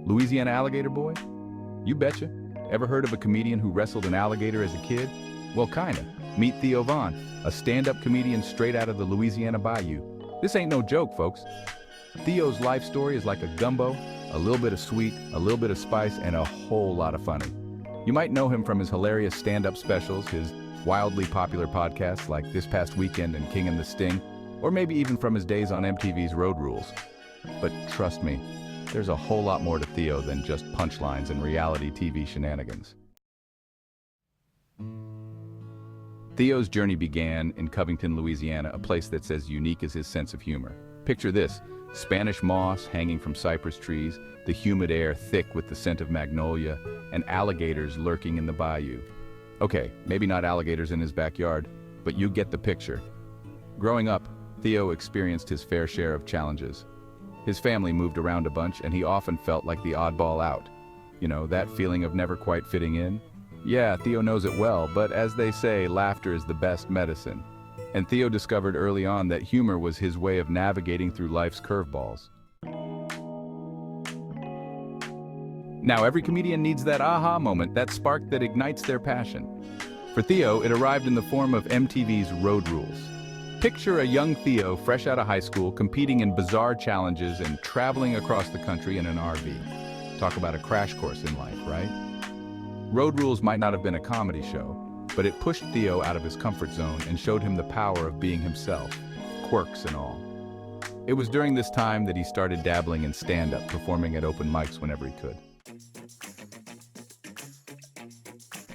Louisiana Alligator Boy? You betcha. Ever heard of a comedian who wrestled an alligator as a kid? Well, kinda. Meet Theo, a stand-up comedian straight out of the Louisiana Bayou. This ain't no joke, folks. Theo's life story is like a gumbo, a little bit of sweet, a little bit of spice, and a whole lot of funny. You might know him from his hilarious stand-up specials, his wildly popular podcasts like This Past Weekend and King and the Sting, or maybe even from his days on MTV's Road Rules. But trust me, there's a whole lot more to Theo than just punchlines and reality TV shenanigans. Theo's journey began in Covington, Louisiana, a place that's as unique as his sense of humor. Picture this: Spanish moss hanging from cypress trees, the humid air thick with the scent of magnolia, and alligators lurking in the bayou. Okay, maybe not alligators in his backyard, but you get the picture. Growing up, Theo experienced his fair share of challenges. His family moved around a bunch, and he often felt like the oddball out. You know, that feeling of never quite fitting in? Yeah, Theo knows it well, but as they say, laughter is the best medicine. And Theo discovered early on that humor was his way of navigating through life's curveballs. Now, every comedian needs that aha moment, that spark that ignites their passion. For Theo, it arrived in the form of MTV's Road Rules. Picture a young Theo fresh out of high school, competing in bizarre challenges and traveling across the country in an RV. Talk about a crash course in life, right? Road Rules might not have been a comedy show, but it pushed Theo out of his comfort zone and showed him the power of being himself, quirks and all. It was during this time that he started dabbling in stand-up, performing at open mics whenever he could.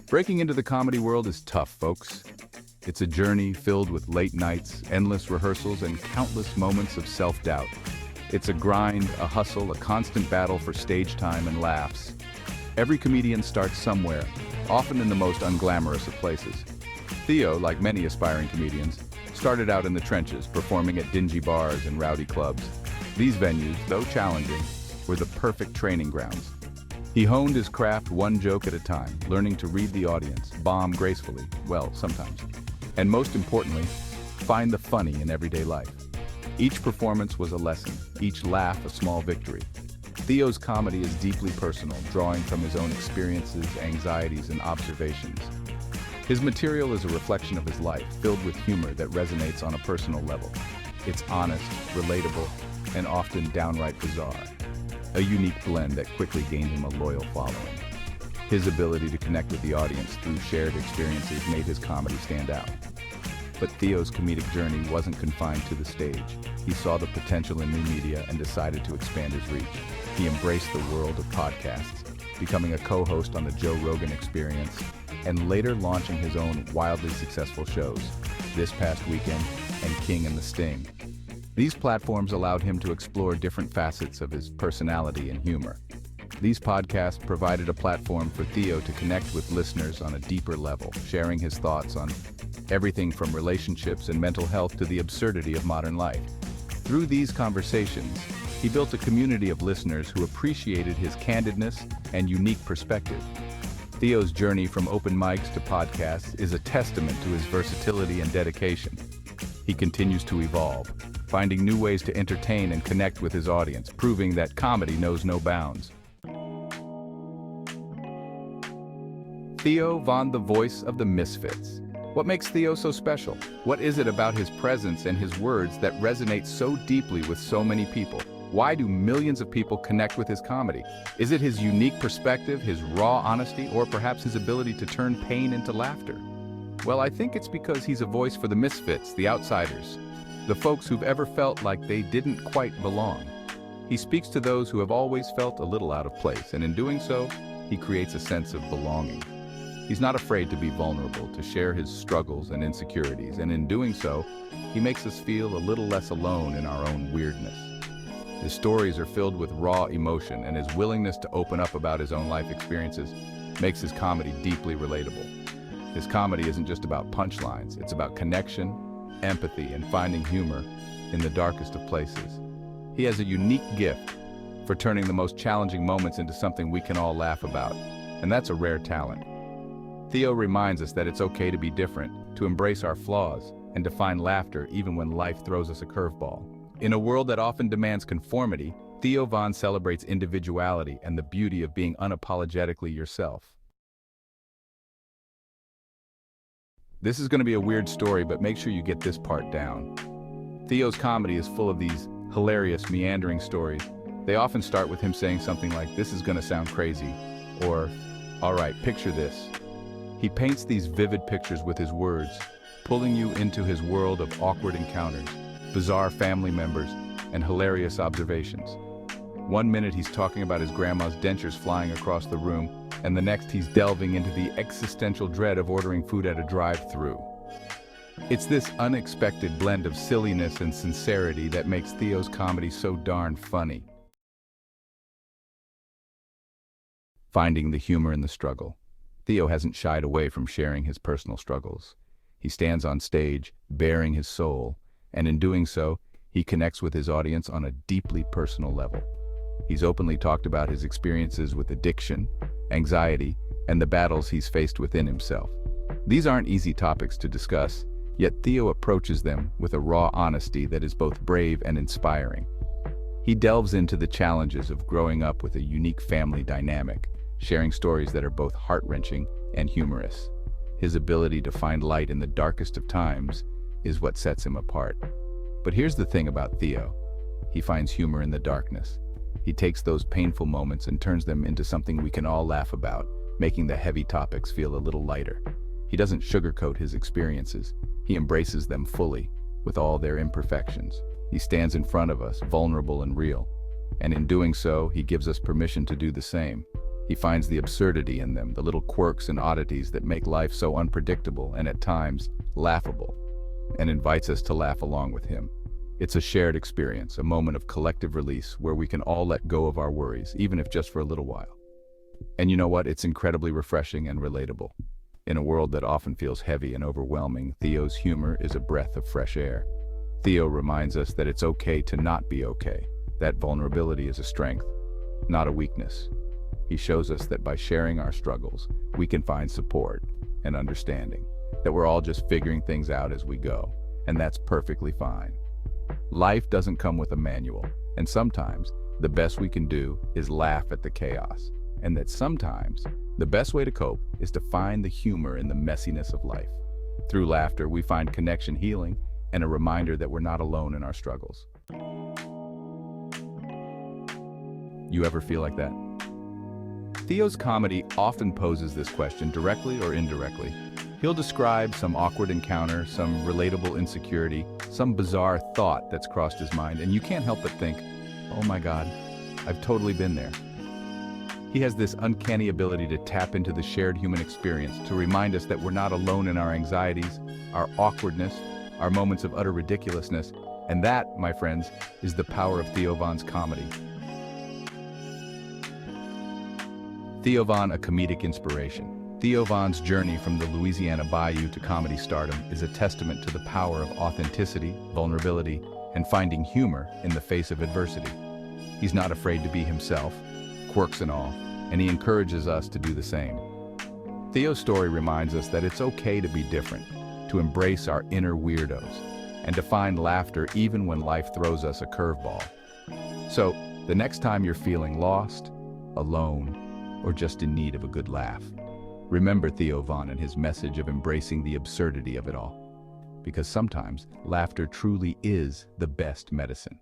Breaking into the comedy world is tough, folks. It's a journey filled with late nights, endless rehearsals, and countless moments of self-doubt. It's a grind, a hustle, a constant battle for stage time and laughs. Every comedian starts somewhere, often in the most unglamorous of places. Theo, like many aspiring comedians, started out in the trenches, performing at dingy bars and rowdy clubs. These venues, though challenging, were the perfect training grounds. He honed his craft one joke at a time, learning to read the audience, bomb gracefully, well, sometimes, and most importantly, find the funny in everyday life. Each performance was a lesson, each laugh a small victory. Theo's comedy is deeply personal, drawing from his own experiences, anxieties, and observations. His material is a reflection of his life, filled with humor that resonates on a personal level. It's honest, relatable, and often downright bizarre. A unique blend that quickly gained him a loyal following. His ability to connect with the audience through shared experiences made his comedy stand out. But Theo's comedic journey wasn't confined to the stage. He saw the potential in new media and decided to expand his reach. He embraced the world of podcasts, becoming a co-host on the Joe Rogan Experience, and later launching his own wildly successful shows, This Past Weekend and King and the Sting. These platforms allowed him to explore different facets of his personality and humor. These podcasts provided a platform for Theo to connect with listeners on a deeper level, sharing his thoughts on everything from relationships and mental health to the absurdity of modern life. Through these conversations, he built a community of listeners who appreciated his candidness and unique perspective. Theo's journey from open mics to podcasts is a testament to his versatility and dedication. He continues to evolve, finding new ways to entertain and connect with his audience, proving that comedy knows no bounds. Theo, the voice of the Misfits. What makes Theo so special? What is it about his presence and his words that resonates so deeply with so many people? Why do millions of people connect with his comedy? Is it his unique perspective, his raw honesty, or perhaps his ability to turn pain into laughter? Well, I think it's because he's a voice for the misfits, the outsiders, the folks who've ever felt like they didn't quite belong. He speaks to those who have always felt a little out of place, and in doing so, he creates a sense of belonging. He's not afraid to be vulnerable, to share his struggles and insecurities, and in doing so, he makes us feel a little less alone in our own weirdness. His stories are filled with raw emotion, and his willingness to open up about his own life experiences makes his comedy deeply relatable. His comedy isn't just about punchlines, it's about connection, empathy, and finding humor in the darkest of places. He has a unique gift for turning the most challenging moments into something we can all laugh about, and that's a rare talent. Theo reminds us that it's okay to be different, to embrace our flaws, and to find laughter even when life throws us a curveball. In a world that often demands conformity, Theo Von celebrates individuality and the beauty of being unapologetically yourself. This is going to be a weird story, but make sure you get this part down. Theo's comedy is full of these hilarious, meandering stories. They often start with him saying something like, "This is going to sound crazy," or, "All right, picture this." He paints these vivid pictures with his words, pulling you into his world of awkward encounters, bizarre family members, and hilarious observations. One minute he's talking about his grandma's dentures flying across the room, and the next he's delving into the existential dread of ordering food at a drive-thru. It's this unexpected blend of silliness and sincerity that makes Theo's comedy so darn funny. Finding the humor in the struggle. Theo hasn't shied away from sharing his personal struggles. He stands on stage, baring his soul, and in doing so, he connects with his audience on a deeply personal level. He's openly talked about his experiences with addiction, anxiety, and the battles he's faced within himself. These aren't easy topics to discuss, yet Theo approaches them with a raw honesty that is both brave and inspiring. He delves into the challenges of growing up with a unique family dynamic, sharing stories that are both heart-wrenching and humorous. His ability to find light in the darkest of times is what sets him apart. But here's the thing about Theo. He finds humor in the darkness. He takes those painful moments and turns them into something we can all laugh about, making the heavy topics feel a little lighter. He doesn't sugarcoat his experiences. He embraces them fully, with all their imperfections. He stands in front of us, vulnerable and real. And in doing so, he gives us permission to do the same. He finds the absurdity in them, the little quirks and oddities that make life so unpredictable and at times laughable, and invites us to laugh along with him. It's a shared experience, a moment of collective release where we can all let go of our worries, even if just for a little while. And you know what? It's incredibly refreshing and relatable. In a world that often feels heavy and overwhelming, Theo's humor is a breath of fresh air. Theo reminds us that it's okay to not be okay, that vulnerability is a strength, not a weakness. He shows us that by sharing our struggles, we can find support and understanding, that we're all just figuring things out as we go, and that's perfectly fine. Life doesn't come with a manual, and sometimes the best we can do is laugh at the chaos, and that sometimes the best way to cope is to find the humor in the messiness of life. Through laughter, we find connection, healing, and a reminder that we're not alone in our struggles. You ever feel like that? Theo's comedy often poses this question directly or indirectly. He'll describe some awkward encounter, some relatable insecurity, some bizarre thought that's crossed his mind, and you can't help but think, "Oh my God, I've totally been there." He has this uncanny ability to tap into the shared human experience, to remind us that we're not alone in our anxieties, our awkwardness, our moments of utter ridiculousness, and that, my friends, is the power of Theo Von's comedy. Theo Von, a comedic inspiration. Theo Von's journey from the Louisiana Bayou to comedy stardom is a testament to the power of authenticity, vulnerability, and finding humor in the face of adversity. He's not afraid to be himself, quirks and all, and he encourages us to do the same. Theo's story reminds us that it's okay to be different, to embrace our inner weirdos, and to find laughter even when life throws us a curveball. So, the next time you're feeling lost, alone, or just in need of a good laugh, remember Theo Von and his message of embracing the absurdity of it all. Because sometimes, laughter truly is the best medicine.